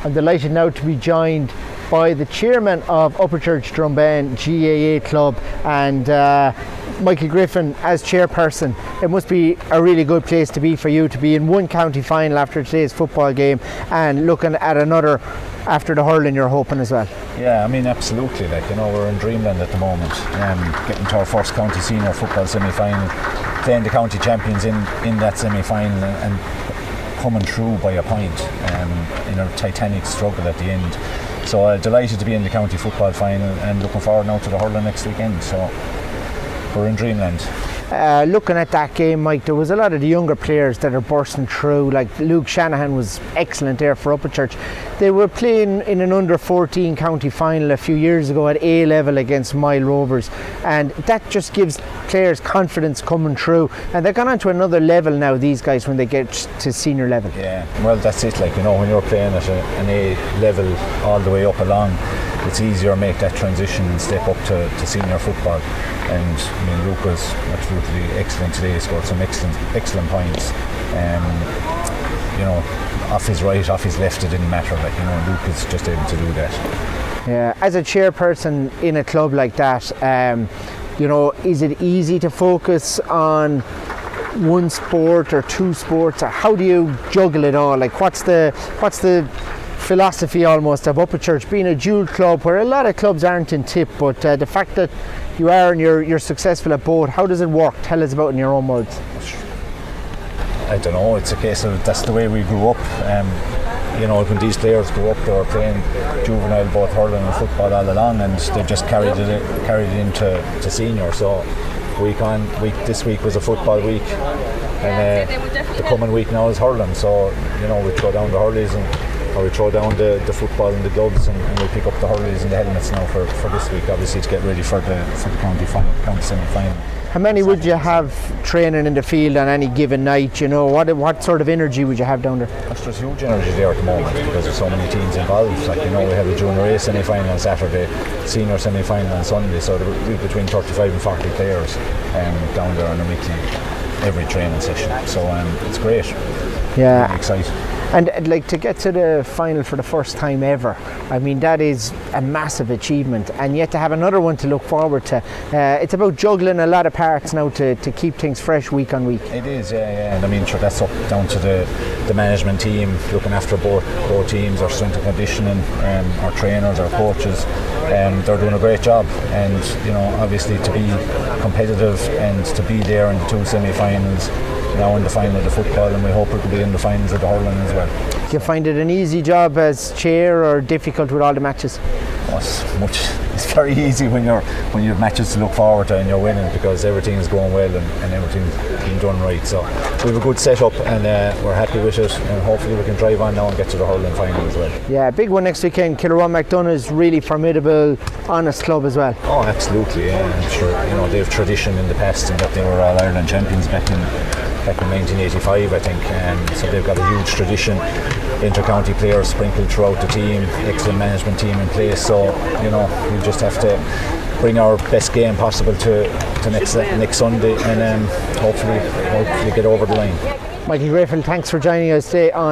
I'm delighted now to be joined by the chairman of Upperchurch Drombane GAA Club and Michael Griffin as chairperson. It must be a really good place to be for you to be in one county final after today's football game and looking at another after the hurling you're hoping as well. Yeah, I mean absolutely, we're in dreamland at the moment, getting to our first county senior football semi-final, playing the county champions in that semi-final and coming through by a point in a titanic struggle at the end. So delighted to be in the county football final and looking forward now to the hurling next weekend. So we're in dreamland. Looking at that game, Mike, there was a lot of the younger players that are bursting through. Like Luke Shanahan was excellent there for Upperchurch. They were playing in an under 14 county final a few years ago at A level against Mile Rovers, and that just gives players confidence coming through, and they've gone on to another level now, these guys, when they get to senior level. Yeah, well that's it, when you're playing at an A level all the way up along, it's easier to make that transition and step up to senior football. And I mean, Luke was absolutely excellent today. He scored some excellent points. Off his right, off his left, it didn't matter. Luke is just able to do that. Yeah, as a chairperson in a club like that, is it easy to focus on one sport or two sports, or how do you juggle it all? What's the philosophy almost of Upperchurch being a dual club where a lot of clubs aren't in tip, but the fact that you are and you're successful at both, how does it work? Tell us about it in your own words. I don't know, it's a case of that's the way we grew up. When these players grew up, they were playing juvenile, both hurling and football all along, and they've just carried it into senior. So week on week, this week was a football week, and the coming week now is hurling. So we throw down the hurleys or we throw down the football and the gloves, and we pick up the hurleys and the helmets now for this week, obviously, to get ready for the county semi-final. How many would you have training in the field on any given night? What sort of energy would you have down there? There's huge energy there at the moment because there's so many teams involved. We have a junior A semi-final on Saturday, senior semi-final on Sunday, so there will be between 35 and 40 players down there on a weekly, every training session. So it's great. Yeah. Really exciting. And to get to the final for the first time ever, I mean, that is a massive achievement, and yet to have another one to look forward to. It's about juggling a lot of parts now to keep things fresh week on week. It is, yeah. And I mean, that's up down to the management team looking after both teams, our strength and conditioning, our trainers, our coaches. They're doing a great job, and obviously to be competitive and to be there in the two semi-finals, now in the final of the football, and we hope it will be in the finals of the hurling as well. Do you find it an easy job as chair or difficult with all the matches? It's very easy when you have matches to look forward to and you're winning, because everything is going well and everything's being done right. So we have a good setup, and we're happy with it, and hopefully we can drive on now and get to the hurling final as well. Yeah, big one next weekend. Kilruane-MacDonagh is really formidable, honest club as well. Oh, absolutely. Yeah. I'm sure they have tradition in the past, and that they were All Ireland champions back in 1985, I think. So they've got a huge tradition. Inter-county players sprinkled throughout the team, excellent management team in place. So we just have to bring our best game possible to next Sunday, and hopefully get over the line. Michael Griffin, thanks for joining us today on